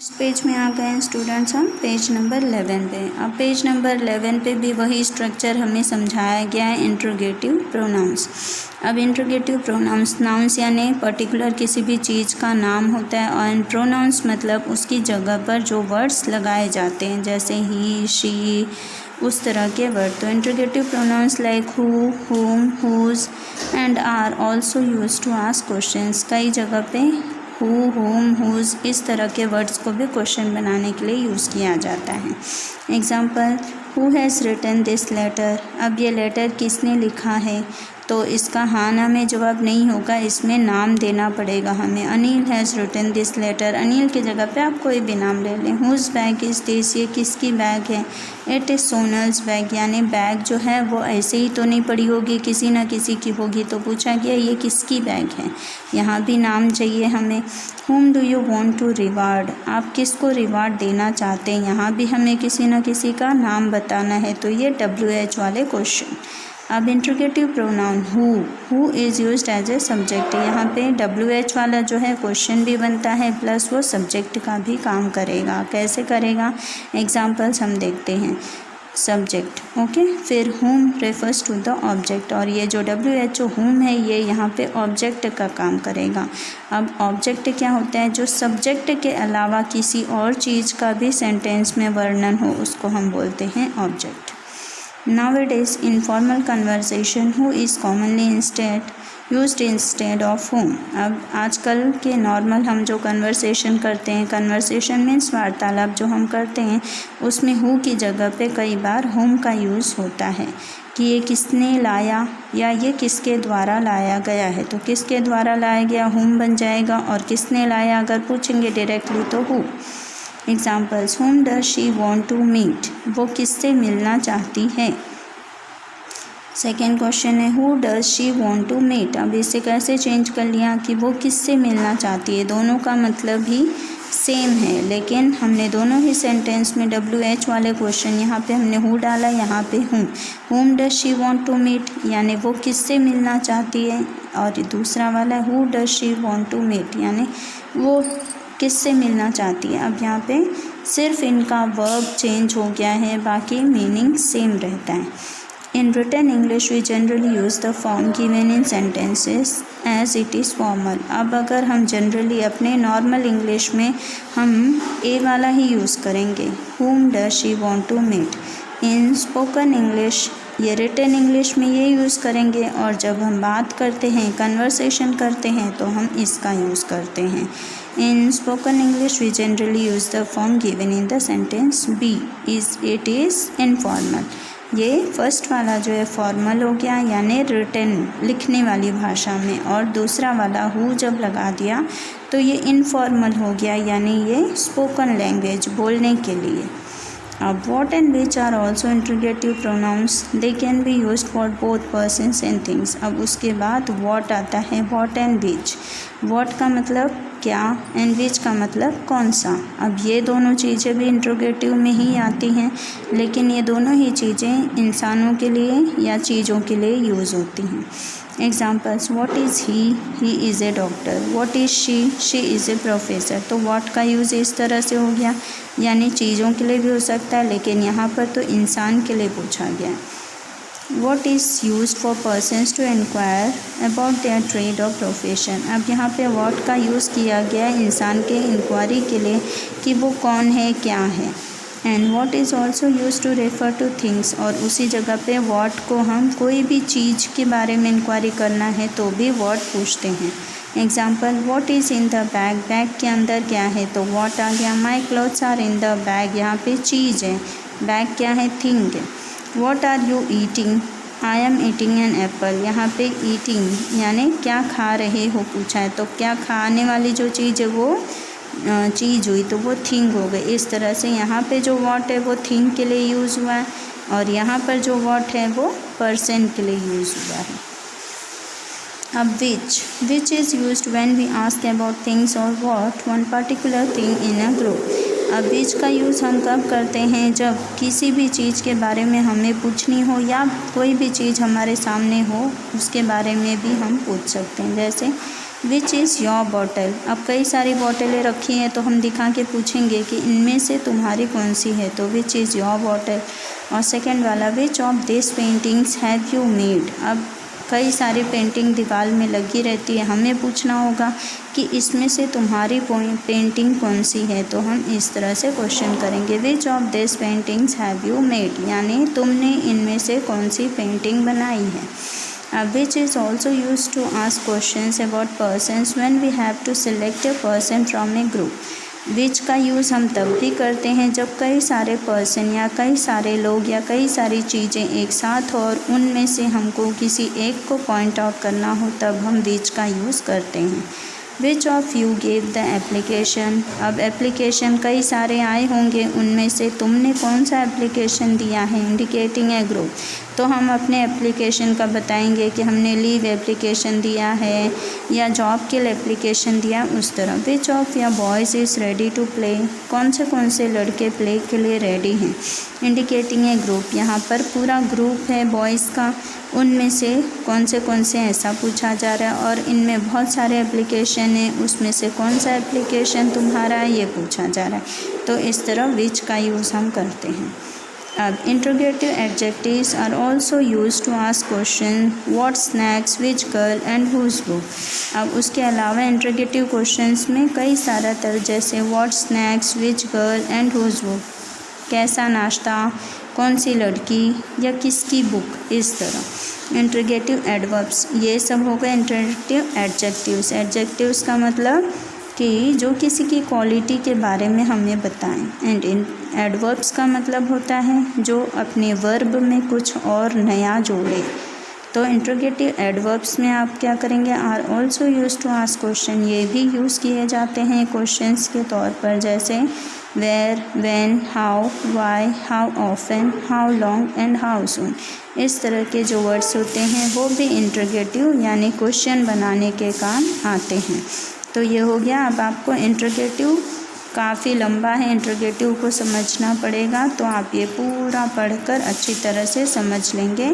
Page में आ गए हैं स्टूडेंट्स हम पेज नंबर 11 पे। अब पेज नंबर 11 पे भी वही स्ट्रक्चर हमें समझाया गया है, इंट्रोगेटिव प्रोनाउंस। अब इंट्रोगेटिव प्रोनाउंस नाउंस यानी पर्टिकुलर किसी भी चीज़ का नाम होता है, और प्रोनाउंस मतलब उसकी जगह पर जो वर्ड्स लगाए जाते हैं, जैसे ही, शी, उस तरह के वर्ड। तो interrogative pronouns like who, whom, whose and are also use to ask questions. कई जगह पे हु, हुम, हुज इस तरह के वर्ड्स को भी क्वेश्चन बनाने के लिए यूज़ किया जाता है। Example, who has written this letter. अब ये लेटर किसने लिखा है, तो इसका हाँ ना में जवाब नहीं होगा, इसमें नाम देना पड़ेगा हमें। Anil has written this letter. Anil की जगह पे आप कोई भी नाम ले लें। हुज बैग इज़ दिस, ये किसकी बैग है। इट इज़ सोनल्स बैग, यानी बैग जो है वो ऐसे ही तो नहीं पड़ी होगी, किसी न किसी की होगी, तो पूछा गया ये किसकी बैग है, यहाँ भी नाम चाहिए हमें। whom do you want to reward, आप किसको रिवार्ड देना चाहते हैं, यहाँ भी हमें किसी न किसी का नाम बताना है, तो ये WH वाले क्वेश्चन। अब interrogative pronoun who is used as a subject. यहाँ पे WH वाला जो है क्वेश्चन भी बनता है, प्लस वो सब्जेक्ट का भी काम करेगा। कैसे करेगा, एग्जाम्पल्स हम देखते हैं। सब्जेक्ट, ओके, फिर whom refers to the object, और ये जो WHO whom है ये यहाँ पे ऑब्जेक्ट का काम करेगा। अब ऑब्जेक्ट क्या होता है, जो सब्जेक्ट के अलावा किसी और चीज़ का भी सेंटेंस में वर्णन हो, उसको हम बोलते हैं object. Nowadays in formal conversation who is commonly used instead of whom। अब आजकल के नॉर्मल हम जो कन्वर्सेशन करते हैं, कन्वर्सेशन मीन्स वार्तालाप जो हम करते हैं, उसमें हु की जगह पे कई बार whom का यूज़ होता है कि ये किसने लाया या ये किसके द्वारा लाया गया है। तो किसके द्वारा लाया गया whom बन जाएगा, और किसने लाया अगर पूछेंगे डायरेक्टली तो who। Examples, whom does she want to meet, वो किससे मिलना चाहती है। सेकेंड क्वेश्चन है who does she want to meet। अब इसे कैसे चेंज कर लिया कि वो किससे मिलना चाहती है, दोनों का मतलब ही सेम है, लेकिन हमने दोनों ही सेंटेंस में WH वाले क्वेश्चन, यहाँ पे हमने who डाला, यहाँ पे whom does she want to meet यानी वो किससे मिलना चाहती है, और दूसरा वाला who does she want to meet यानी वो किससे मिलना चाहती है। अब यहाँ पे सिर्फ इनका वर्ब चेंज हो गया है, बाकी मीनिंग सेम रहता है। In written English we generally use the form given in sentences as it is formal. अब अगर हम जनरली अपने नॉर्मल इंग्लिश में हम ए वाला ही यूज़ करेंगे, whom does she want to meet। In spoken English ये रिटन इंग्लिश में ये यूज़ करेंगे, और जब हम बात करते हैं, कन्वर्सेशन करते हैं, तो हम इसका यूज़ करते हैं। In spoken English we generally use the form given in the sentence B is it is informal. ये फर्स्ट वाला जो है फॉर्मल हो गया, यानी रिटन लिखने वाली भाषा में, और दूसरा वाला हु जब लगा दिया तो ये इनफॉर्मल हो गया, यानी ये स्पोकन लैंग्वेज बोलने के लिए। अब what and which are also interrogative pronouns, they can be used for both persons and things। अब उसके बाद what आता है, what and which। what का मतलब क्या, and which का मतलब कौन सा। अब ये दोनों चीज़ें भी इंट्रोगेटिव में ही आती हैं, लेकिन ये दोनों ही चीज़ें इंसानों के लिए या चीज़ों के लिए यूज़ होती हैं। Examples, what is he is a doctor. What is she is a professor. तो वॉट का यूज़ इस तरह से हो गया, यानी चीज़ों के लिए भी हो सकता है, लेकिन यहाँ पर तो इंसान के लिए पूछा गया। What is use for persons to inquire about their trade और प्रोफेशन। अब यहाँ पे वॉट का यूज़ किया गया इंसान के इंक्वायरी के लिए कि वो कौन है, क्या है। And what is also use to refer to things, और उसी जगह पे वॉट को हम कोई भी चीज़ के बारे में इंक्वायरी करना है तो भी वॉट पूछते हैं। Example, what is in the bag, bag के अंदर क्या है, तो वॉट आ गया। My clothes are in the bag, यहाँ पे चीज़ है, बैग क्या है, थिंग है। What are you eating, I am eating an apple, यहाँ पे ईटिंग यानी क्या खा रहे हो पूछा है, तो क्या खाने वाली जो चीज़ है वो चीज़ हुई, तो वो थिंग हो गई। इस तरह से यहाँ पे जो वॉट है वो थिंग के लिए यूज़ हुआ है, और यहाँ पर जो वॉट है वो पर्सन के लिए यूज़ हुआ है। अब which is used when we ask about things और what one particular thing in a group. अब विच का यूज़ हम कब करते हैं, जब किसी भी चीज़ के बारे में हमें पूछनी हो, या कोई भी चीज़ हमारे सामने हो उसके बारे में भी हम पूछ सकते हैं। जैसे विच इज़ योर बॉटल। अब कई सारी बॉटलें रखी हैं तो हम दिखा के पूछेंगे कि इनमें से तुम्हारी कौन सी है, तो विच इज़ योर बॉटल। और सेकंड वाला, विच of this paintings have you made. अब कई सारी पेंटिंग दीवार में लगी रहती है, हमें पूछना होगा कि इसमें से तुम्हारी पेंटिंग कौन सी है, तो हम इस तरह से क्वेश्चन करेंगे, which of this paintings have you made, यानी तुमने इनमें से कौन सी पेंटिंग बनाई है। Which is also use to ask questions about persons when we have to select a person from a group. Which का यूज़ हम तब भी करते हैं जब कई सारे पर्सन या कई सारे लोग या कई सारी चीज़ें एक साथ हो और उनमें से हमको किसी एक को पॉइंट आउट करना हो, तब हम विच का यूज़ करते हैं। Which of you gave the application. अब एप्लीकेशन कई सारे आए होंगे, उनमें से तुमने कौन सा एप्लीकेशन दिया है, इंडिकेटिंग ए ग्रुप। तो हम अपने एप्लीकेशन का बताएंगे कि हमने लीव एप्लीकेशन दिया है या जॉब के लिए एप्लीकेशन दिया, उस तरह। विच ऑफ या boys is ready to play. कौन से लड़के प्ले के लिए रेडी हैं, इंडिकेटिंग ए ग्रुप। यहाँ पर पूरा ग्रुप है बॉयज़ का, उनमें से कौन से ऐसा पूछा जा रहा है, और इनमें बहुत सारे एप्लीकेशन हैं, उसमें से कौन सा एप्लीकेशन तुम्हारा है ये पूछा जा रहा है। तो इस तरह विच का यूज़ हम करते हैं। अब interrogative adjectives are also use to ask question, what snacks, which girl and whose book. अब उसके अलावा इंट्रोगेटिव क्वेश्चंस में कई सारा तरह, जैसे what snacks, which girl and whose book, कैसा नाश्ता, कौन सी लड़की या किसकी बुक, इस तरह। इंट्रोगेटिव एडवर्ब्स, ये सब हो गए इंट्रोगेटिव एडजेक्टिव्स। एडजेक्टिव्स का मतलब कि जो किसी की क्वालिटी के बारे में हमें बताएं। एंड इन एडवर्ब्स का मतलब होता है जो अपने वर्ब में कुछ और नया जोड़े। तो इंट्रोगेटिव एडवर्ब्स में आप क्या करेंगे, are also use to ask question, ये भी यूज़ किए जाते हैं क्वेश्चंस के तौर पर, जैसे where, when, how, why, how often, how long and how soon. इस तरह के जो वर्ड्स होते हैं वो भी इंट्रोगेटिव यानी क्वेश्चन बनाने के काम आते हैं। तो ये हो गया। अब आपको इंट्रोगेटिव काफ़ी लंबा है, इंट्रोगेटिव को समझना पड़ेगा, तो आप ये पूरा पढ़कर अच्छी तरह से समझ लेंगे।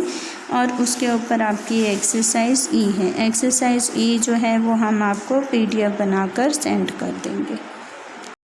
और उसके ऊपर आपकी एक्सरसाइज ई है, एक्सरसाइज ई जो है वो हम आपको PDF बनाकर सेंड कर देंगे।